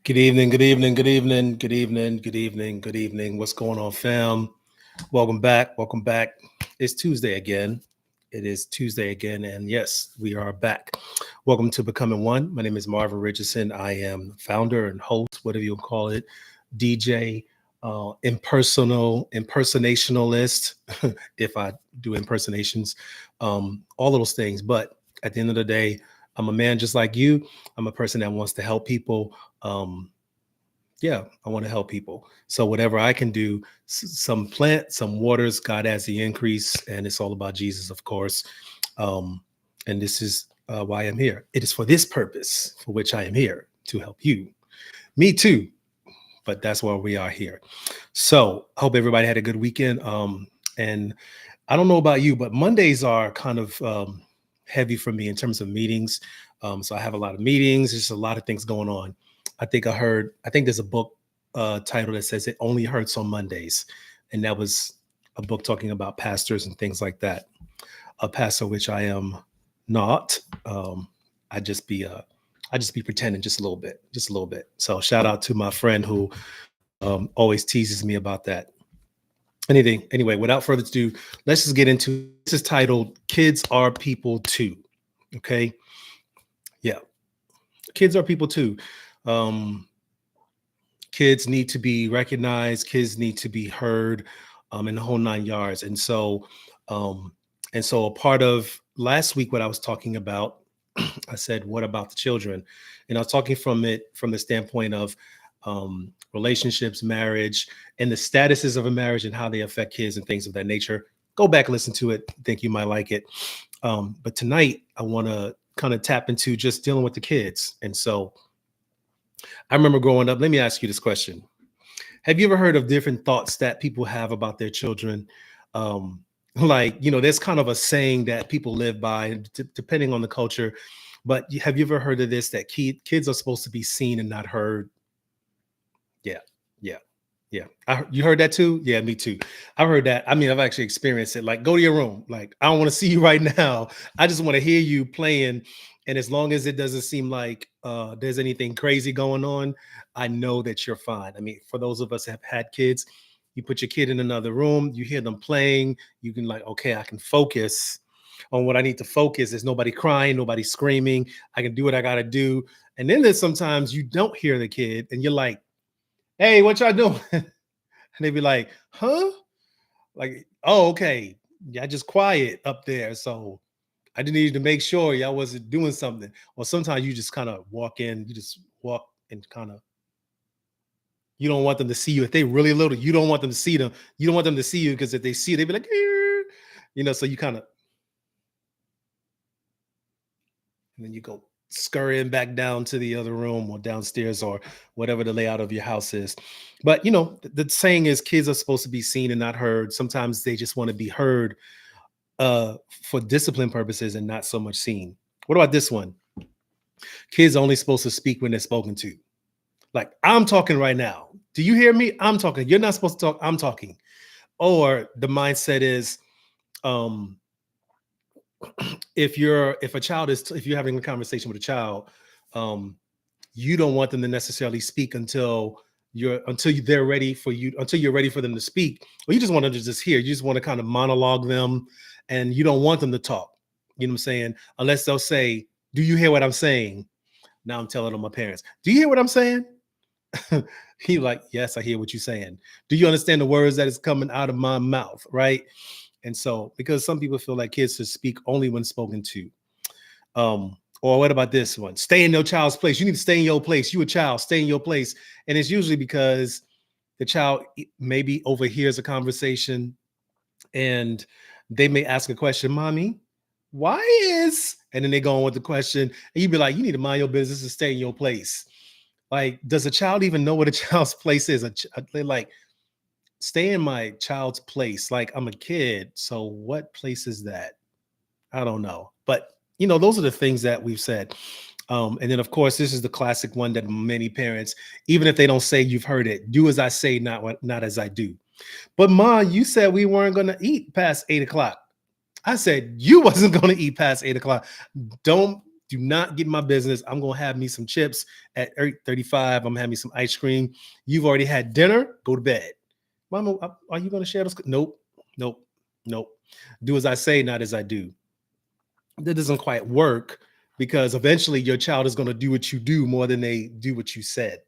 Good evening, good evening, good evening, good evening, good evening, good evening. What's going on, fam? Welcome back. Welcome back. It's Tuesday again. It is Tuesday again. And yes, we are back. Welcome to Becoming One. My name is Marvin Richardson. I am founder and host, whatever you'll call it, DJ, impersonationalist, if I do impersonations, all of those things. But at the end of the day, I'm a man just like you. I'm a person that wants to help people. Yeah, I want to help people. So whatever I can do, some plant, some waters, God has the increase, and it's all about Jesus, of course. Um, and this is why I'm here. It is for this purpose for which I am here to help you. Me too, but that's why we are here. So I hope everybody had a good weekend. And I don't know about you, but Mondays are kind of heavy for me in terms of meetings. So I have a lot of meetings. There's a lot of things going on. I think there's a book title that says It Only Hurts on Mondays. And that was a book talking about pastors and things like that. A pastor, which I am not. I just be pretending just a little bit. So shout out to my friend who always teases me about that. Anyway, without further ado, let's just get into this. Is titled Kids Are People Too. Okay. Yeah. Kids are people too. Kids need to be recognized, kids need to be heard, in the whole 9 yards. And so a part of last week, what I was talking about, I said, what about the children? And I was talking from the standpoint of relationships, marriage, and the statuses of a marriage and how they affect kids and things of that nature. Go back and listen to it. I think you might like it. But tonight I want to kind of tap into just dealing with the kids. And so I remember growing up. Let me ask you this question. Have you ever heard of different thoughts that people have about their children? There's kind of a saying that people live by, depending on the culture. But have you ever heard of this, that kids are supposed to be seen and not heard? Yeah, yeah, yeah. You heard that too? Yeah, me too. I've heard that. I mean, I've actually experienced it. Like, go to your room. Like, I don't want to see you right now. I just want to hear you playing. And as long as it doesn't seem like there's anything crazy going on, I know that you're fine. I mean, for those of us that have had kids, you put your kid in another room, you hear them playing, you can like, okay, I can focus on what I need to focus. There's nobody crying, nobody screaming. I can do what I got to do. And then there's sometimes you don't hear the kid and you're like, hey, what y'all doing? And they be like, huh? Like, oh, okay. Yeah, just quiet up there. So I just needed to make sure y'all wasn't doing something. Or sometimes you just kind of walk in, you just walk and kind of, you don't want them to see you. If they really little, you don't want them to see them. You don't want them to see you because if they see you, they be like, so you kind of, and then you go scurrying back down to the other room or downstairs or whatever the layout of your house is. But the saying is kids are supposed to be seen and not heard. Sometimes they just want to be heard for discipline purposes and not so much seen. What about this one? Kids are only supposed to speak when they're spoken to. Like, I'm talking right now. Do you hear me? I'm talking. You're not supposed to talk. I'm talking. Or the mindset is, if you're having a conversation with a child, you don't want them to necessarily speak until they're ready for you, until you're ready for them to speak, or you just want them to just hear. You just want to kind of monologue them, and you don't want them to talk. You know what I'm saying? Unless they'll say, "Do you hear what I'm saying?" Now I'm telling on my parents. Do you hear what I'm saying? He like, yes, I hear what you're saying. Do you understand the words that is coming out of my mouth? Right. And so, because some people feel like kids should speak only when spoken to. Or what about this one? Stay in your child's place. You need to stay in your place. You a child, stay in your place. And it's usually because the child maybe overhears a conversation and they may ask a question, mommy, why is, and then they go on with the question, and you'd be like, you need to mind your business and stay in your place. Like, does a child even know what a child's place is? They're like, stay in my child's place. Like, I'm a kid. So what place is that? I don't know. But, those are the things that we've said. And then, of course, this is the classic one that many parents, even if they don't say you've heard it, do as I say, not as I do. But Ma, you said we weren't going to eat past 8 o'clock. I said you wasn't going to eat past 8 o'clock. Do do not get in my business. I'm gonna have me some chips at 8:35. I'm gonna have me some ice cream. You've already had dinner. Go to bed. Mama, are you gonna share those? Nope, nope, nope. Do as I say, not as I do. That doesn't quite work because eventually your child is gonna do what you do more than they do what you said.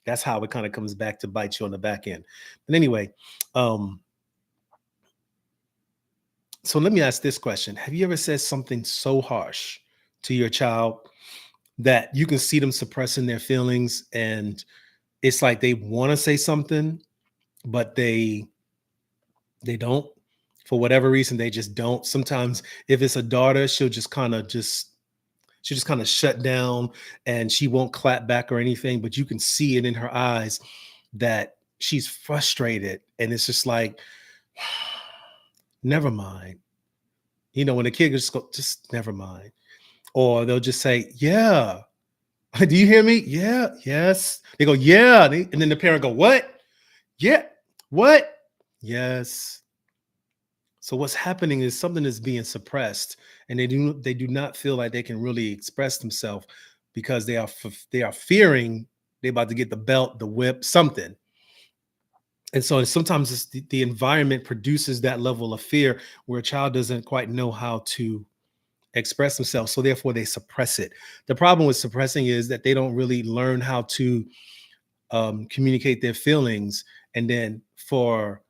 That's how it kind of comes back to bite you on the back end. But anyway, um, so let me ask this question. Have you ever said something so harsh to your child that you can see them suppressing their feelings and it's like they want to say something, but they don't for whatever reason, they just don't. Sometimes if it's a daughter, she'll just kind of shut down and she won't clap back or anything, but you can see it in her eyes that she's frustrated. And it's just like, never mind. You know, when a kid just go, just never mind. Or they'll just say, yeah. Do you hear me? Yeah, yes. They go, yeah. And then the parent go, what? Yeah, what? Yes. So what's happening is something is being suppressed, and they do not feel like they can really express themselves because they are fearing they're about to get the belt, the whip, something. And so sometimes it's the environment produces that level of fear where a child doesn't quite know how to express themselves. So therefore they suppress it. The problem with suppressing is that they don't really learn how to communicate their feelings. And then for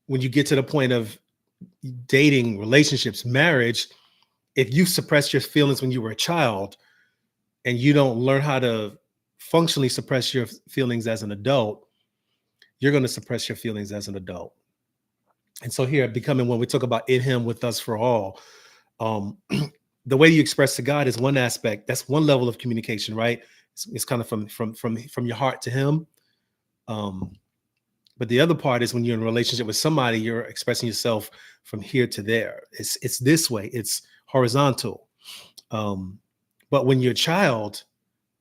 when you get to the point of dating, relationships, marriage, if you suppress your feelings when you were a child and you don't learn how to functionally suppress your feelings as an adult, you're going to suppress your feelings as an adult. And so here at Becoming, when we talk about in him with us for all, um, the way you express to God is one aspect. That's one level of communication, right? It's kind of from your heart to him. Um, but the other part is when you're in a relationship with somebody, you're expressing yourself from here to there. It's this way. It's horizontal. But when you're a child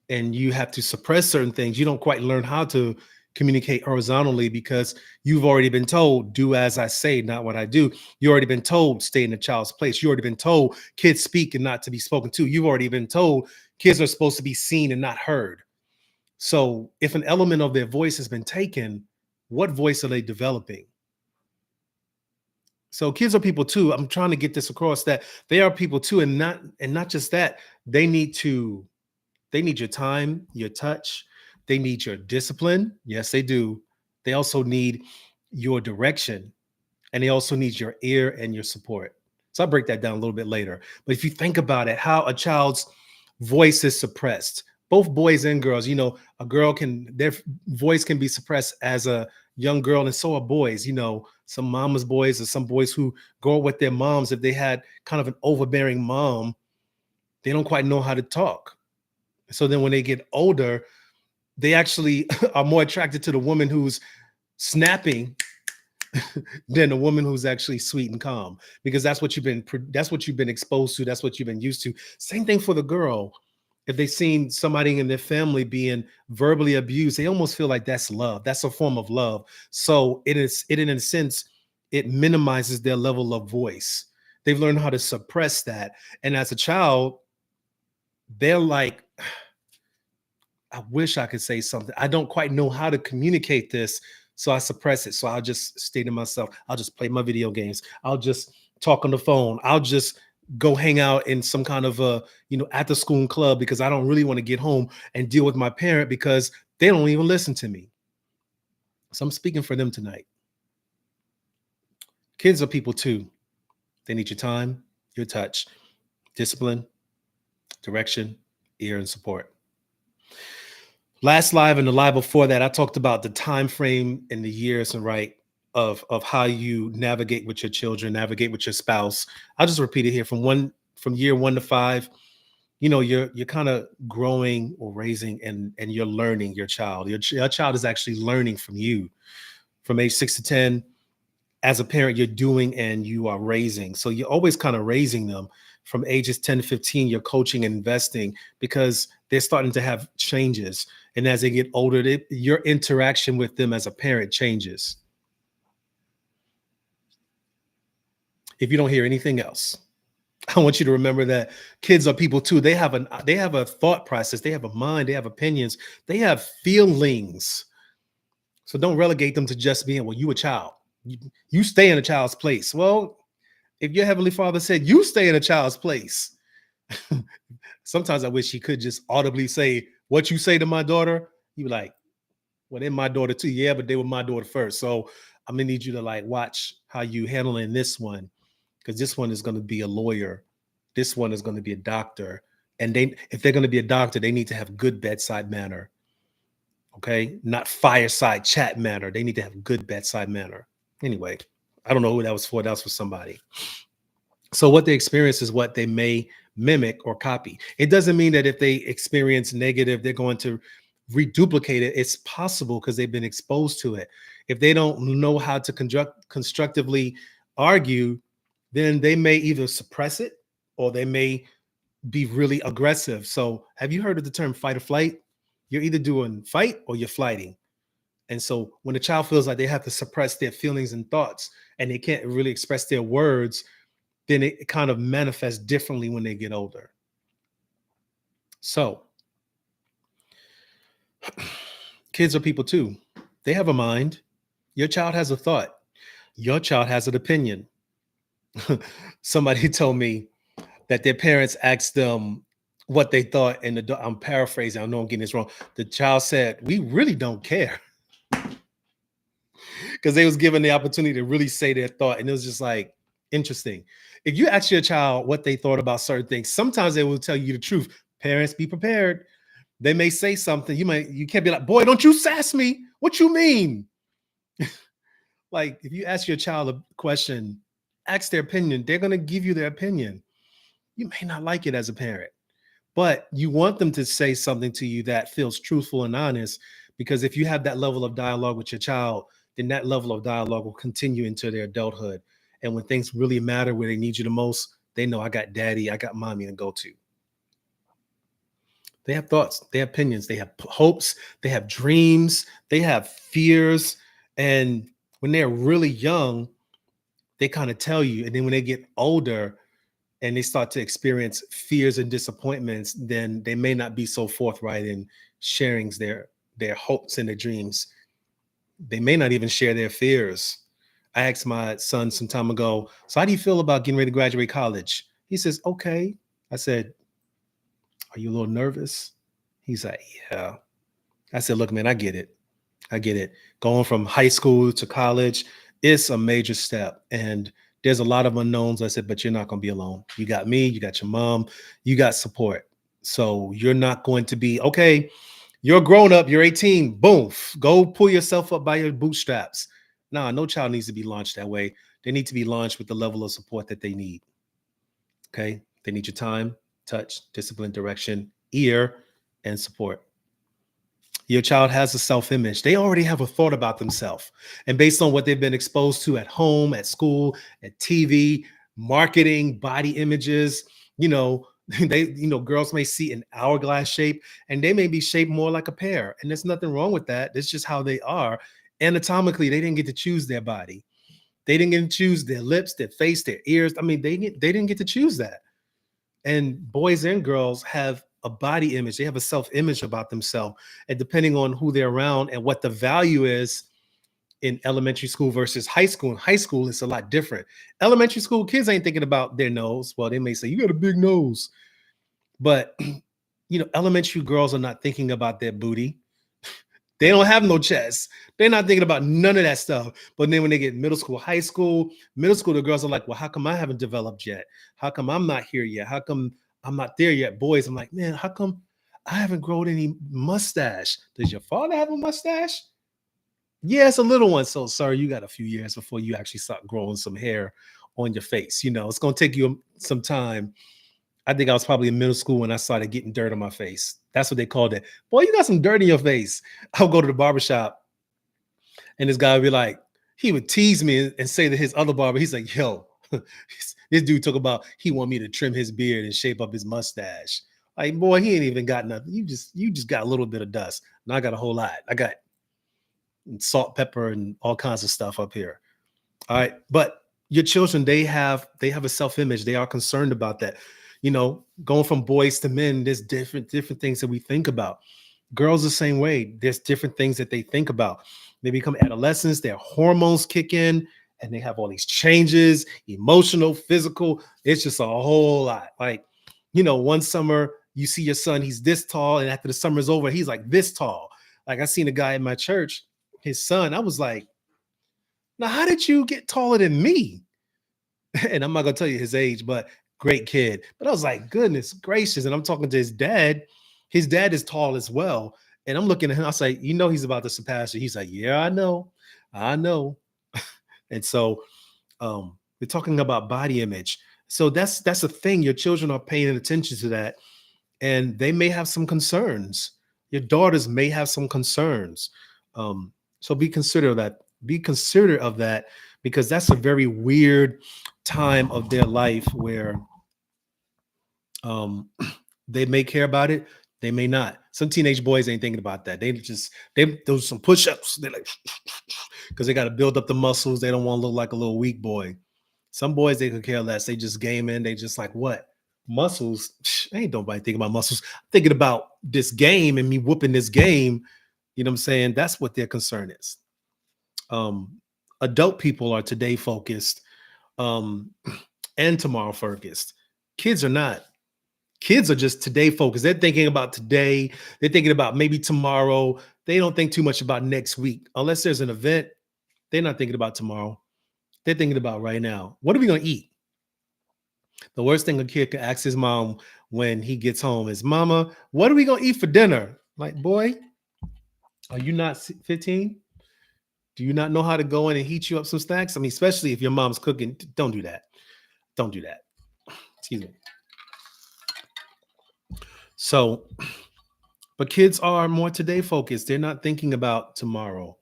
and you have to suppress certain things, you don't quite learn how to communicate horizontally because you've already been told, do as I say, not what I do. You already been told, stay in the child's place. You already been told, kids speak and not to be spoken to. You've already been told, kids are supposed to be seen and not heard. So if an element of their voice has been taken, what voice are they developing? So kids are people too. I'm trying to get this across that they are people too, and not just that. They need your time, your touch. They need your discipline. Yes, they do. They also need your direction, and they also need your ear and your support. So I'll break that down a little bit later. But if you think about it, how a child's voice is suppressed, both boys and girls, a girl their voice can be suppressed as a young girl, and so are boys. Some mama's boys or some boys who grow up with their moms, if they had kind of an overbearing mom, they don't quite know how to talk. So then when they get older, they actually are more attracted to the woman who's snapping than the woman who's actually sweet and calm, because that's what you've been exposed to. That's what you've been used to. Same thing for the girl. If they've seen somebody in their family being verbally abused, they almost feel like that's love. That's a form of love. So it in a sense, it minimizes their level of voice. They've learned how to suppress that. And as a child, they're like, I wish I could say something. I don't quite know how to communicate this. So I suppress it. So I'll just stay to myself. I'll just play my video games. I'll just talk on the phone. I'll just go hang out in some kind of after school club because I don't really want to get home and deal with my parent because they don't even listen to me. So I'm speaking for them tonight. Kids are people too. They need your time, your touch, discipline, direction, ear, and support. Last live and the live before that, I talked about the time frame and the years and of how you navigate with your children, navigate with your spouse. I'll just repeat it here from year 1 to 5. You're kind of growing or raising and you're learning your child. Your child is actually learning from you. From age 6 to 10, as a parent, you're doing and you are raising. So you're always kind of raising them. From ages 10 to 15, you're coaching and investing because they're starting to have changes. And as they get older, your interaction with them as a parent changes. If you don't hear anything else, I want you to remember that kids are people too. They have a thought process, they have a mind, they have opinions, they have feelings. So don't relegate them to just being, well, you a child. You stay in a child's place. Well, if your heavenly father said you stay in a child's place, sometimes I wish he could just audibly say, what you say to my daughter, you be like, well, they're my daughter too. Yeah, but they were my daughter first. So I'm gonna need you to like watch how you handling this one, because this one is gonna be a lawyer. This one is gonna be a doctor. And if they're gonna be a doctor, they need to have good bedside manner. Okay, not fireside chat manner. They need to have good bedside manner. Anyway, I don't know who that was for. That was for somebody. So what they experience is what they may mimic or copy. It doesn't mean that if they experience negative, they're going to reduplicate it. It's possible because they've been exposed to it. If they don't know how to constructively argue, then they may either suppress it or they may be really aggressive. So have you heard of the term fight or flight? You're either doing fight or you're flighting. And so when a child feels like they have to suppress their feelings and thoughts and they can't really express their words, then it kind of manifests differently when they get older. So kids are people too. They have a mind. Your child has a thought. Your child has an opinion. Somebody told me that their parents asked them what they thought, and I'm paraphrasing. I know I'm getting this wrong. The child said, "We really don't care," because they was given the opportunity to really say their thought, and it was just like interesting. If you ask your child what they thought about certain things, sometimes they will tell you the truth. Parents, be prepared. They may say something. You can't be like, "Boy, don't you sass me. What you mean?" Like if you ask your child a question, ask their opinion. They're gonna give you their opinion. You may not like it as a parent, but you want them to say something to you that feels truthful and honest, because if you have that level of dialogue with your child, then that level of dialogue will continue into their adulthood. And when things really matter, where they need you the most, they know I got daddy, I got mommy to go to. They have thoughts, they have opinions, they have hopes, they have dreams, they have fears. And when they're really young, they kind of tell you. And then when they get older, and they start to experience fears and disappointments, then they may not be so forthright in sharing their hopes and their dreams. They may not even share their fears. I asked my son some time ago, so how do you feel about getting ready to graduate college? He says, okay. I said, are you a little nervous? He's like, yeah. I said, look, man, I get it. I get it. Going from high school to college, it's a major step. And there's a lot of unknowns. I said, but you're not going to be alone. You got me, you got your mom, you got support. So you're not going to be, okay, you're grown up, you're 18, boom, go pull yourself up by your bootstraps. Nah, no child needs to be launched that way. They need to be launched with the level of support that they need. Okay. They need your time, touch, discipline, direction, ear, and support. Your child has a self-image. They already have a thought about themselves. And based on what they've been exposed to at home, at school, at TV, marketing, body images, girls may see an hourglass shape and they may be shaped more like a pear. And there's nothing wrong with that. That's just how they are. Anatomically, they didn't get to choose their body. They didn't get to choose their lips, their face, their ears. I mean, they didn't get to choose that. And boys and girls have a body image, they have a self-image about themselves, and depending on who they're around and what the value is in elementary school versus high school. In high school, it's a lot different. Elementary school kids ain't thinking about their nose. Well, they may say, you got a big nose, but elementary girls are not thinking about their booty. They don't have no chest. They're not thinking about none of that stuff. But then when they get middle school, the girls are like, well, how come I haven't developed yet? How come I'm not here yet? How come I'm not there yet? Boys, I'm like, man, how come I haven't grown any mustache? Does your father have a mustache? Yeah, it's a little one. So, sorry, you got a few years before you actually start growing some hair on your face. It's going to take you some time. I think I was probably in middle school when I started getting dirt on my face. That's what they called it. Boy, you got some dirt in your face. I'll go to the barbershop and this guy would be like, he would tease me and say to his other barber, he's like, yo, this dude talk about he want me to trim his beard and shape up his mustache. Like, boy, he ain't even got nothing. You just got a little bit of dust. And I got a whole lot. I got salt, pepper, and all kinds of stuff up here. All right. But your children, they have a self-image. They are concerned about that. Going from boys to men, there's different things that we think about. Girls the same way. There's different things that they think about. They become adolescents, their hormones kick in, and they have all these changes, emotional, physical. It's just a whole lot. Like, one summer you see your son, he's this tall, and after the summer's over, he's like this tall. Like, I seen a guy in my church, his son, I was like, now how did you get taller than me? And I'm not gonna tell you his age, but great kid. But I was like, goodness gracious. And I'm talking to his dad. His dad is tall as well. And I'm looking at him, I was like, he's about to surpass you. He's like, yeah, I know. I know. And so we're talking about body image. So that's a thing. Your children are paying attention to that, and they may have some concerns. Your daughters may have some concerns. So be considerate of that. Be considerate of that, because that's a very weird time of their life where they may care about it, they may not. Some teenage boys ain't thinking about that. They do some push-ups. They're like, because they got to build up the muscles. They don't want to look like a little weak boy. Some boys, they could care less. They just game in. They just like, what? Muscles? Ain't nobody thinking about muscles. I'm thinking about this game and me whooping this game. You know what I'm saying? That's what their concern is. Adult people are today focused and tomorrow focused. Kids are not. Kids are just today focused. They're thinking about today. They're thinking about maybe tomorrow. They don't think too much about next week. Unless there's an event, they're not thinking about tomorrow. They're thinking about right now. What are we going to eat? The worst thing a kid can ask his mom when he gets home is, Mama, what are we going to eat for dinner? Like, boy, are you not 15? Do you not know how to go in and heat you up some snacks? I mean, especially if your mom's cooking. Don't do that. Don't do that. Excuse me. So, but kids are more today focused. They're not thinking about tomorrow.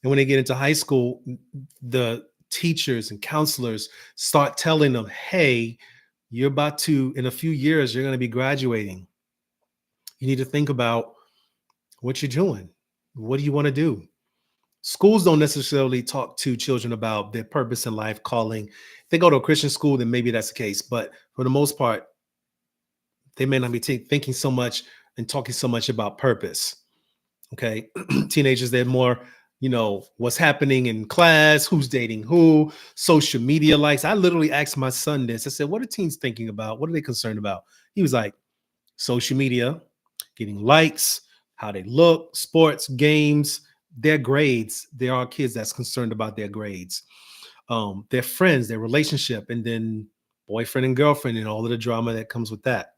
And when they get into high school, the teachers and counselors start telling them, hey, you're about to, in a few years, you're going to be graduating. You need to think about what you're doing. What do you want to do? Schools don't necessarily talk to children about their purpose in life, calling. If they go to a Christian school, then maybe that's the case. But for the most part, they may not be thinking so much and talking so much about purpose. Okay. Teenagers, they're more, what's happening in class, who's dating who, social media likes. I literally asked my son this. I said, what are teens thinking about? What are they concerned about? He was like, social media, getting likes, how they look, sports, games, their grades. There are kids that's concerned about their grades, their friends, their relationship, and then boyfriend and girlfriend and all of the drama that comes with that.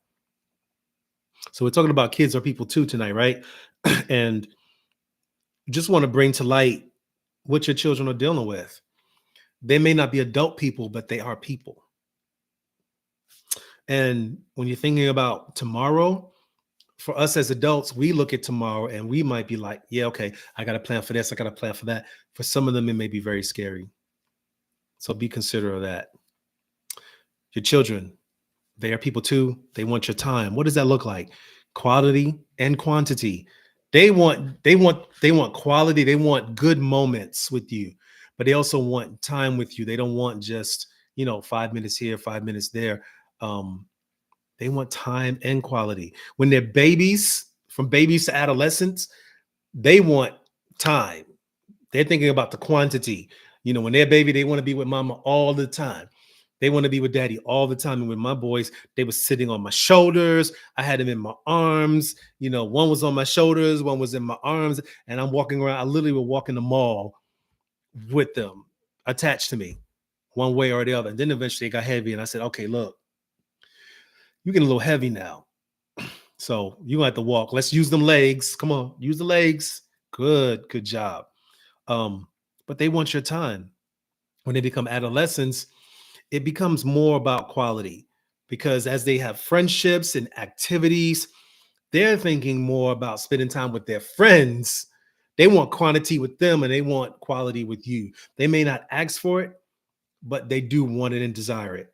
So we're talking about kids are people too tonight, right? And just want to bring to light what your children are dealing with. They may not be adult people, but they are people. And when you're thinking about tomorrow, for us as adults, we look at tomorrow and we might be like, yeah, okay, I got a plan for this. I got a plan for that. For some of them, it may be very scary. So be considerate of that. Your children, they are people too. They want your time. What does that look like? Quality and quantity. They want quality. They want good moments with you, but they also want time with you. They don't want just, 5 minutes here, 5 minutes there. They want time and quality. When they're babies, from babies to adolescents, they want time. They're thinking about the quantity. When they're baby, they want to be with mama all the time. They want to be with daddy all the time. And with my boys, they were sitting on my shoulders. I had them in my arms. One was on my shoulders, one was in my arms. And I'm walking around. I literally would walk in the mall with them attached to me one way or the other. And then eventually it got heavy. And I said, okay, look, you're getting a little heavy now. So you have to walk. Let's use them legs. Come on, use the legs. Good job. But they want your time. When they become adolescents, it becomes more about quality, because as they have friendships and activities, they're thinking more about spending time with their friends. They want quantity with them and they want quality with you. They may not ask for it, but they do want it and desire it.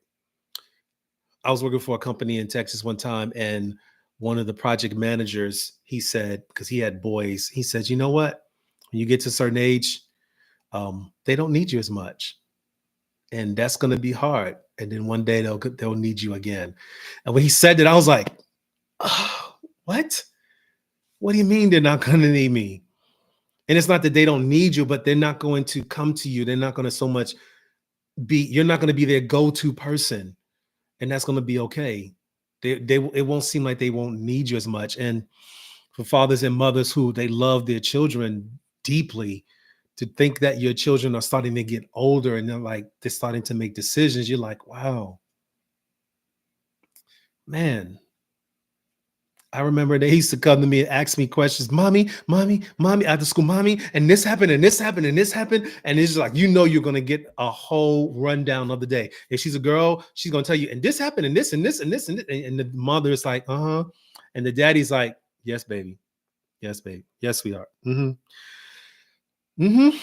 I was working for a company in Texas one time, and one of the project managers, he said, because he had boys, he said, you know what? When you get to a certain age, they don't need you as much. and that's going to be hard. And then one day they'll need you again. And when he said that, I was like, oh, what? What do you mean they're not going to need me? And it's not that they don't need you, but they're not going to come to you. They're not going to so much you're not going to be their go-to person. And that's going to be okay. It won't seem like they won't need you as much. And for fathers and mothers who they love their children deeply, to think that your children are starting to get older and they're starting to make decisions, you're like, wow, man. I remember they used to come to me and ask me questions, mommy, after school, mommy, and this happened, and this happened, and this happened. And it's just like, you're going to get a whole rundown of the day. If she's a girl, she's going to tell you, and this happened, and this, and this, and this, and this. And the mother is like, uh-huh. And the daddy's like, yes, baby. Yes, baby. Yes, we are. Mm-hmm. Mm-hmm.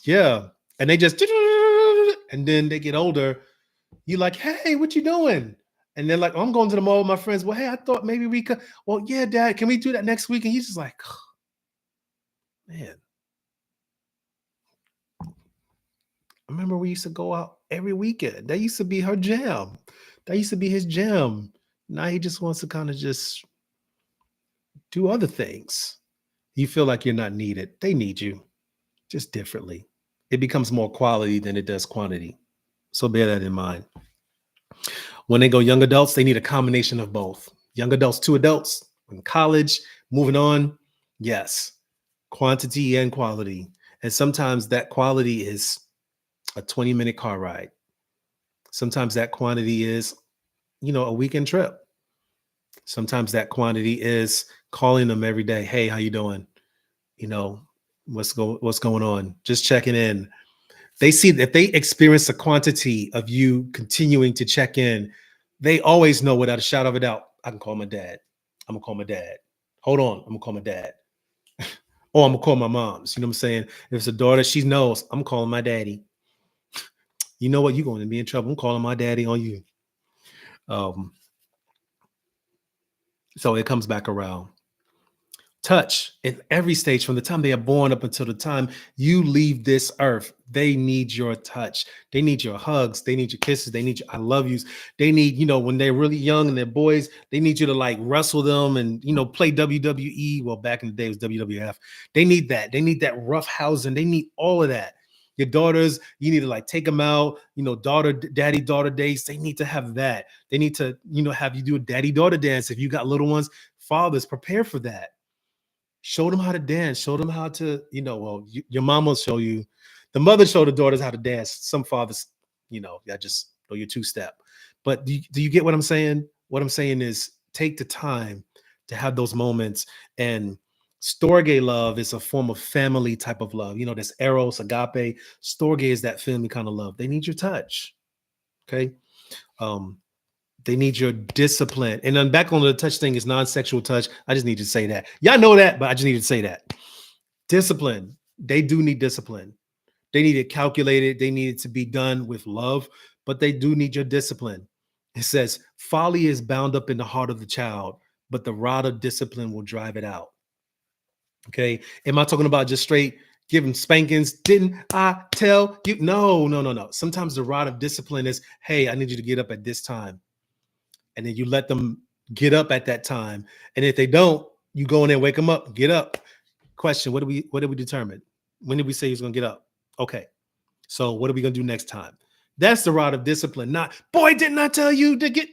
Yeah. And they just, and then they get older. You're like, hey, what you doing? And they're like, oh, I'm going to the mall with my friends. Well, hey, I thought maybe we could. Well, yeah, Dad, can we do that next week? And he's just like, oh, man. I remember we used to go out every weekend. That used to be her jam. That used to be his jam. Now he just wants to kind of just do other things. You feel like you're not needed. They need you, just differently. It becomes more quality than it does quantity. So bear that in mind. When they go young adults, they need a combination of both. Young adults to adults, in college, moving on, yes, quantity and quality. And sometimes that quality is a 20-minute car ride. Sometimes that quantity is, a weekend trip. Sometimes that quantity is calling them every day. Hey, how you doing? What's going on? Just checking in. They see that if they experience the quantity of you continuing to check in, they always know without a shadow of a doubt, I can call my dad. I'm gonna call my dad. Hold on, I'm gonna call my dad. Or I'm gonna call my mom's. You know what I'm saying? If it's a daughter, she knows I'm calling my daddy. You know what? You're going to be in trouble. I'm calling my daddy on you. So it comes back around. Touch in every stage from the time they are born up until the time you leave this earth. They need your touch. They need your hugs. They need your kisses. They need your I love yous. They need, when they're really young and they're boys, they need you to like wrestle them and, play WWE. Well, back in the day, it was WWF. They need that. They need that rough housing. They need all of that. Your daughters, you need to like take them out, daddy, daughter days. They need to have that. They need to, have you do a daddy, daughter dance. If you got little ones, fathers, prepare for that. Show them how to dance. Show them how to, your mom will show you. The mother show the daughters how to dance. Some fathers, I just know your two-step. But do you get what I'm saying? What I'm saying is take the time to have those moments. And storge love is a form of family type of love. This eros, agape. Storge is that family kind of love. They need your touch. Okay. They need your discipline. And then back on the touch thing is non-sexual touch. I just need to say that. Y'all know that, but I just need to say that. Discipline. They do need discipline. They need it calculated. They need it to be done with love, but they do need your discipline. It says, folly is bound up in the heart of the child, but the rod of discipline will drive it out. Okay. Am I talking about just straight giving spankings? Didn't I tell you? No. Sometimes the rod of discipline is, hey, I need you to get up at this time. And then you let them get up at that time. And if they don't, you go in there, wake them up, get up. Question, what did we determine? When did we say he's going to get up? Okay. So what are we going to do next time? That's the rod of discipline. Not, boy, didn't I tell you to get.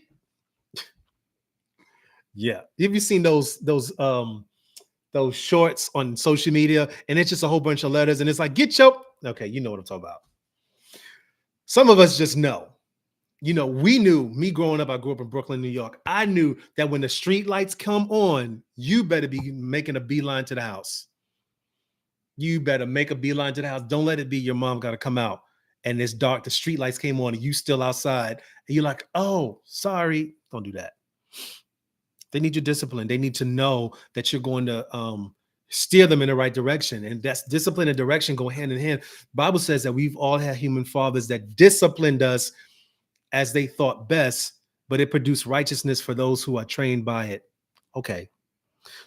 Yeah. Have you seen those shorts on social media? And it's just a whole bunch of letters. And it's like, get your, okay, you know what I'm talking about. Some of us just know. We knew, me growing up, I grew up in Brooklyn, New York. I knew that when the street lights come on, you better be making a beeline to the house. You better make a beeline to the house. Don't let it be your mom got to come out and it's dark. The street lights came on and you still outside. And you're like, oh, sorry. Don't do that. They need your discipline. They need to know that you're going to steer them in the right direction. And that's discipline and direction go hand in hand. Bible says that we've all had human fathers that disciplined us as they thought best, but it produced righteousness for those who are trained by it. Okay.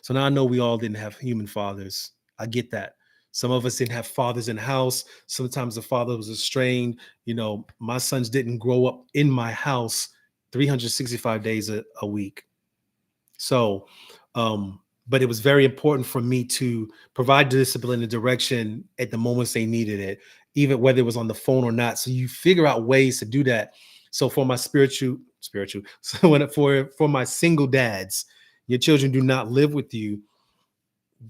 So now I know we all didn't have human fathers. I get that. Some of us didn't have fathers in the house. Sometimes the father was estranged. My sons didn't grow up in my house 365 days a week. So, but it was very important for me to provide discipline and direction at the moments they needed it, even whether it was on the phone or not. So you figure out ways to do that. So for my spiritual, so for my single dads, your children do not live with you.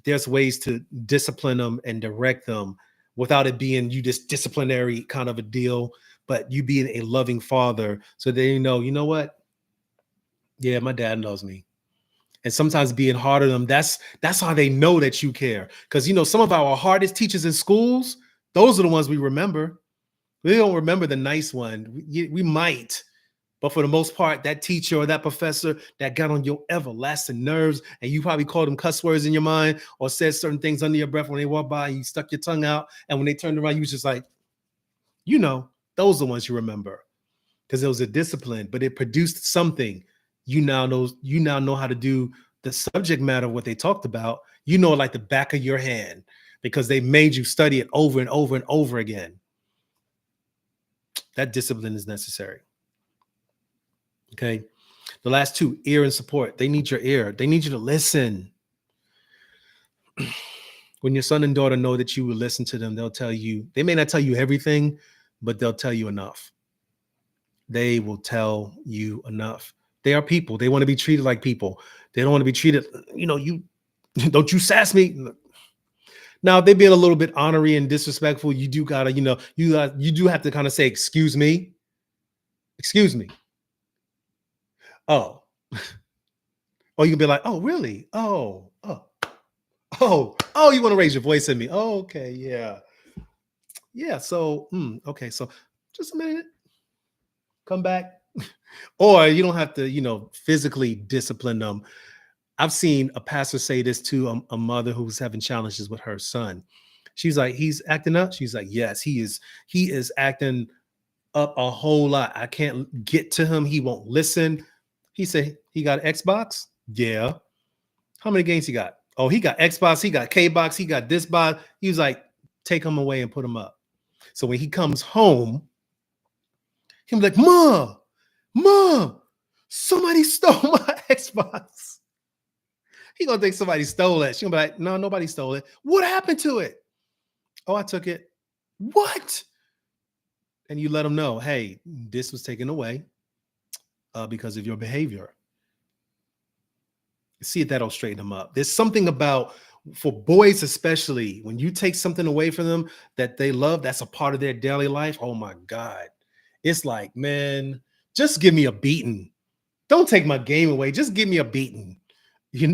There's ways to discipline them and direct them without it being you just disciplinary kind of a deal, but you being a loving father so they know what? Yeah, my dad loves me. And sometimes being hard on them, that's how they know that you care. Because some of our hardest teachers in schools, those are the ones we remember. We don't remember the nice one. We might, but for the most part, that teacher or that professor that got on your everlasting nerves, and you probably called them cuss words in your mind or said certain things under your breath when they walked by, you stuck your tongue out, and when they turned around, you was just like, those are the ones you remember because it was a discipline, but it produced something. You now know how to do the subject matter of what they talked about, like the back of your hand, because they made you study it over and over and over again. That discipline is necessary. Okay. The last two, ear and support. They need your ear. They need you to listen. When your son and daughter know that you will listen to them, they may not tell you everything, but they'll tell you enough. They will tell you enough. They are people. They want to be treated like people. They don't want to be treated, you don't you sass me. Now, they being a little bit ornery and disrespectful, you do gotta, you do have to kind of say, excuse me. Excuse me. Oh. Or you can be like, oh, really? Oh, you want to raise your voice at me. Oh, okay, yeah. Yeah, so, okay, so just a minute. Come back. Or you don't have to, physically discipline them. I've seen a pastor say this to a mother who's having challenges with her son. She's like, he's acting up. She's like, yes, he is acting up a whole lot. I can't get to him. He won't listen. He said, he got an Xbox? Yeah. How many games he got? Oh, he got Xbox, he got K-Box, he got this box. He was like, take him away and put him up. So when he comes home, he'll be like, Mom, somebody stole my Xbox. He gonna think somebody stole it. She'll be like, no, nobody stole it. What happened to it? Oh, I took it. What? And you let them know, hey, this was taken away because of your behavior. See if that'll straighten them up. There's something about, for boys especially, when you take something away from them that they love, that's a part of their daily life. Oh my God. It's like, man, just give me a beating. Don't take my game away. Just give me a beating. In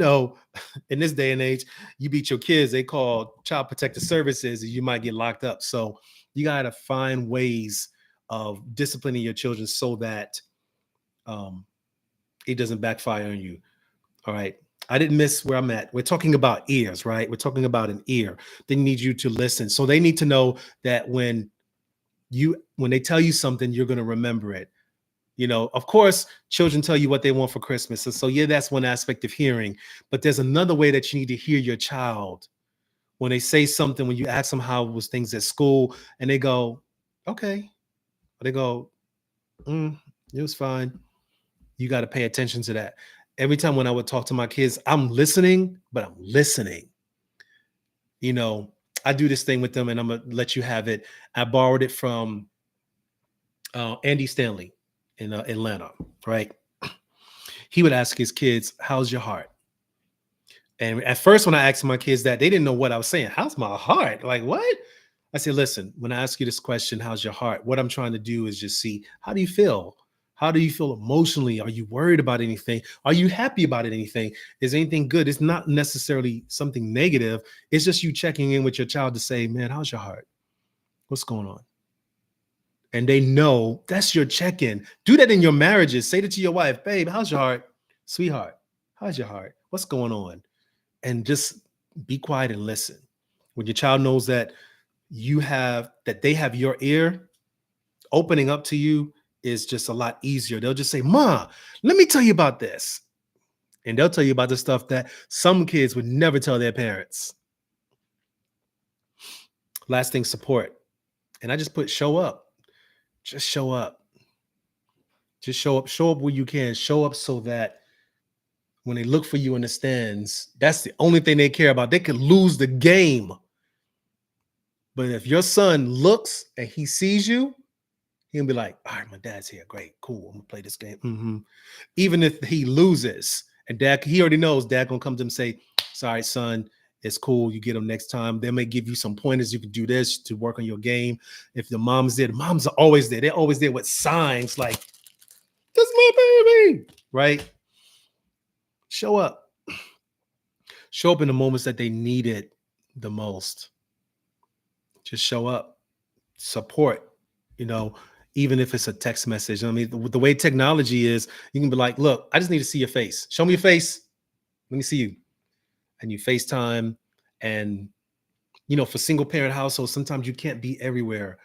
this day and age, you beat your kids, they call Child Protective Services, and you might get locked up. So you got to find ways of disciplining your children so that it doesn't backfire on you. All right. I didn't miss where I'm at. We're talking about ears, right? We're talking about an ear. They need you to listen. So they need to know that when they tell you something, you're going to remember it. Of course, children tell you what they want for Christmas. So yeah, that's one aspect of hearing. But there's another way that you need to hear your child. When they say something, when you ask them how was things at school, and they go, okay. Or they go, it was fine. You got to pay attention to that. Every time when I would talk to my kids, I'm listening, but I'm listening. I do this thing with them, and I'm going to let you have it. I borrowed it from Andy Stanley in Atlanta, right? He would ask his kids, how's your heart? And at first, when I asked my kids that, they didn't know what I was saying. How's my heart? Like, what? I said, listen, when I ask you this question, how's your heart? What I'm trying to do is just see, how do you feel? How do you feel emotionally? Are you worried about anything? Are you happy about anything? Is anything good? It's not necessarily something negative. It's just you checking in with your child to say, man, how's your heart? What's going on? And they know that's your check-in. Do that in your marriages. Say that to your wife, babe, how's your heart? Sweetheart, how's your heart? What's going on? And just be quiet and listen. When your child knows that they have your ear, opening up to you is just a lot easier. They'll just say, Ma, let me tell you about this. And they'll tell you about the stuff that some kids would never tell their parents. Last thing, support. And I just put show up. Just show up. Just show up. Show up where you can. Show up so that when they look for you in the stands, that's the only thing they care about. They could lose the game. But if your son looks and he sees you, he'll be like, all right, my dad's here. Great, cool. I'm gonna play this game. Even if he loses, and dad, he already knows dad gonna come to him and say, sorry, son, it's cool. You get them next time. They may give you some pointers. You can do this to work on your game. If the mom's there, the moms are always there. They're always there with signs like, that's my baby, right? Show up. Show up in the moments that they need it the most. Just show up. Support, even if it's a text message. I mean, the way technology is, you can be like, look, I just need to see your face. Show me your face. Let me see you. And you FaceTime. And, for single parent households, sometimes you can't be everywhere.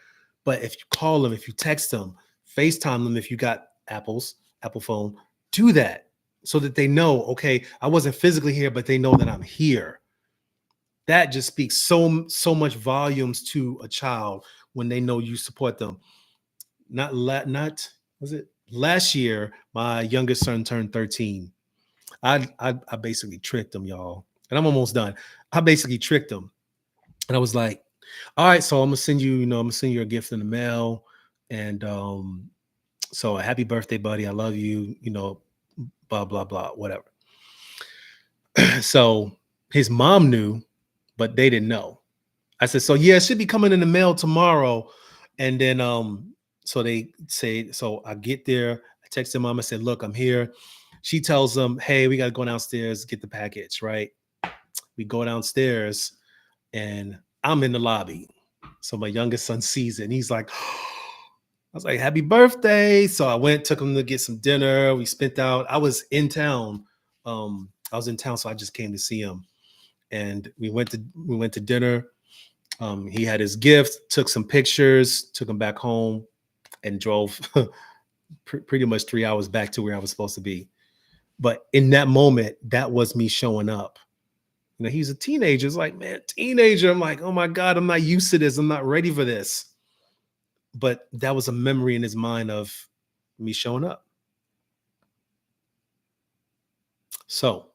But if you call them, if you text them, FaceTime them, if you got Apple phone, do that so that they know, okay, I wasn't physically here, but they know that I'm here. That just speaks so much volumes to a child when they know you support them. Was it last year? My youngest son turned 13. I basically tricked him, y'all, and I'm almost done. I basically tricked him, and I was like, "All right, so I'm gonna send you, I'm gonna send you a gift in the mail, and so happy birthday, buddy. I love you, blah blah blah, whatever." So his mom knew, but they didn't know. I said, "So yeah, it should be coming in the mail tomorrow," and then so they say, so I get there, I text their mom, I said, look, I'm here. She tells them, hey, we got to go downstairs, get the package, right? We go downstairs and I'm in the lobby. So my youngest son sees it and he's like, I was like, happy birthday. So I went, took him to get some dinner. We spent out, I was in town. So I just came to see him. And we went to dinner. He had his gift, took some pictures, took him back home, and drove pretty much 3 hours back to where I was supposed to be. But in that moment, that was me showing up. He's a teenager. It's like, man, teenager. I'm like, oh my God, I'm not used to this. I'm not ready for this. But that was a memory in his mind of me showing up. So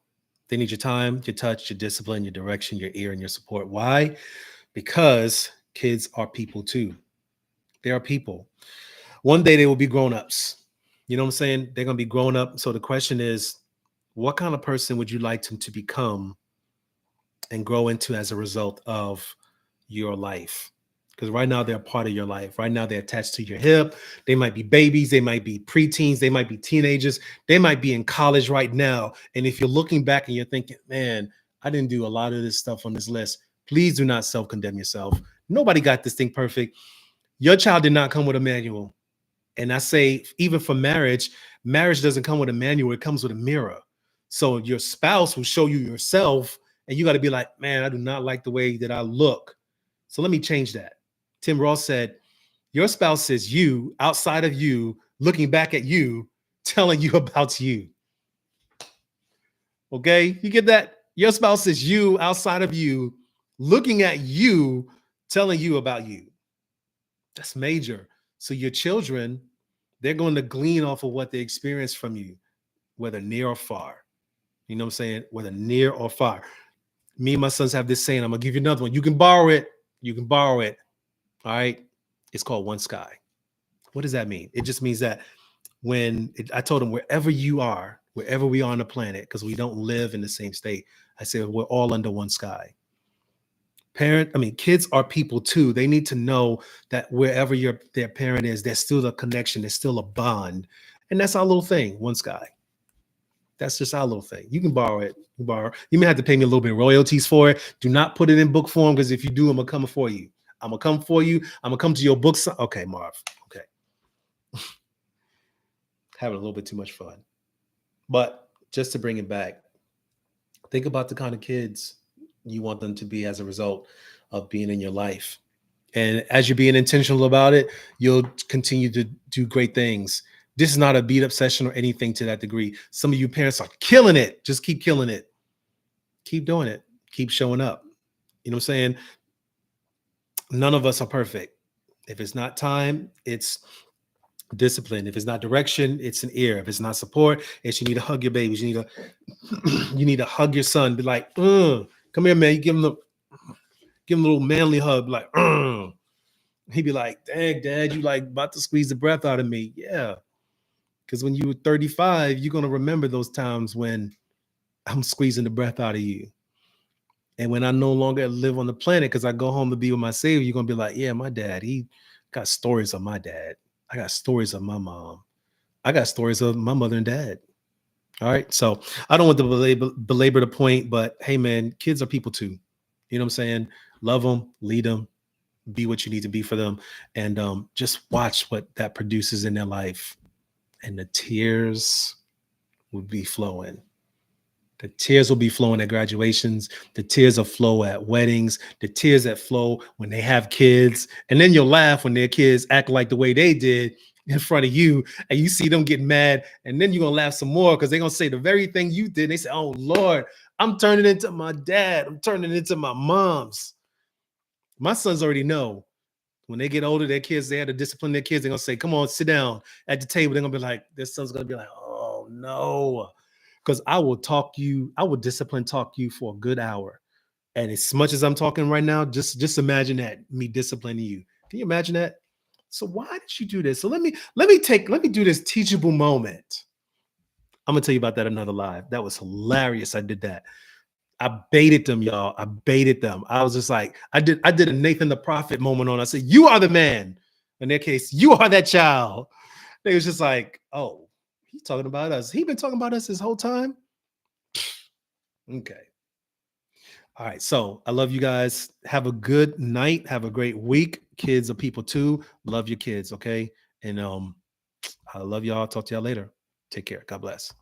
they need your time, your touch, your discipline, your direction, your ear, and your support. Why? Because kids are people too. They are people. One day they will be grown-ups. You know what I'm saying? They're going to be grown up. So the question is, what kind of person would you like them to become and grow into as a result of your life? Because right now they're part of your life. Right now they're attached to your hip. They might be babies. They might be preteens. They might be teenagers. They might be in college right now. And if you're looking back and you're thinking, man, I didn't do a lot of this stuff on this list, please do not self-condemn yourself. Nobody got this thing perfect. Your child did not come with a manual. And I say, even for marriage doesn't come with a manual. It comes with a mirror. So your spouse will show you yourself, and you got to be like, man, I do not like the way that I look. So let me change that. Tim Ross said, your spouse is you outside of you, looking back at you, telling you about you. Okay, you get that? Your spouse is you outside of you, looking at you, telling you about you. That's major. So your children, they're going to glean off of what they experience from you, whether near or far. You know what I'm saying? Whether near or far. Me and my sons have this saying, I'm going to give you another one. You can borrow it. You can borrow it. All right. It's called One Sky. What does that mean? It just means that I told them, wherever you are, wherever we are on the planet, because we don't live in the same state, I said, we're all under one sky. Kids are people too. They need to know that wherever their parent is, there's still a connection, there's still a bond. And that's our little thing, One Sky. That's just our little thing. You can borrow it. You may have to pay me a little bit of royalties for it. Do not put it in book form, because if you do, I'm gonna come for you. I'm gonna come for you. I'm gonna come to your books. Okay, Marv. Okay. Having a little bit too much fun. But just to bring it back, think about the kind of kids you want them to be as a result of being in your life. And as you're being intentional about it, you'll continue to do great things. This is not a beat up session or anything to that degree. Some of you parents are killing it. Just keep killing it. Keep doing it. Keep showing up. You know what I'm saying? None of us are perfect. If it's not time, it's discipline. If it's not direction, it's an ear. If it's not support, it's you need to hug your babies. You need to you need to hug your son. Be like, come here, man. You give him a little manly hug. Like, he'd be like, dang, dad, you like about to squeeze the breath out of me. Yeah. Because when you were 35, you're gonna remember those times when I'm squeezing the breath out of you. And when I no longer live on the planet, because I go home to be with my savior, you're gonna be like, yeah, my dad, he got stories of my dad. I got stories of my mom. I got stories of my mother and dad. All right. So I don't want to belabor the point, but hey, man, kids are people too. You know what I'm saying? Love them, lead them, be what you need to be for them, and just watch what that produces in their life. And the tears would be flowing. The tears will be flowing at graduations. The tears will flow at weddings. The tears that flow when they have kids. And then you'll laugh when their kids act like the way they did in front of you. And you see them get mad. And then you're going to laugh some more because they're going to say the very thing you did. They say, oh, Lord, I'm turning into my dad. I'm turning into my mom's. My sons already know. When they get older, their kids, they had to discipline their kids. They're going to say, come on, sit down at the table. They're going to be like, their son's going to be like, oh, no. Because I will discipline talk you for a good hour. And as much as I'm talking right now, just imagine that, me disciplining you. Can you imagine that? So why did you do this? So let me do this teachable moment. I'm gonna tell you about that another live. That was hilarious. I did that. I baited them, y'all. I baited them. I was just like, I did a Nathan the Prophet moment on. I said, you are the man. In their case, you are that child. They was just like, oh, he's talking about us. He been talking about us this whole time. Okay. All right. So I love you guys. Have a good night. Have a great week. Kids are people too. Love your kids. Okay. And I love y'all. Talk to y'all later. Take care. God bless.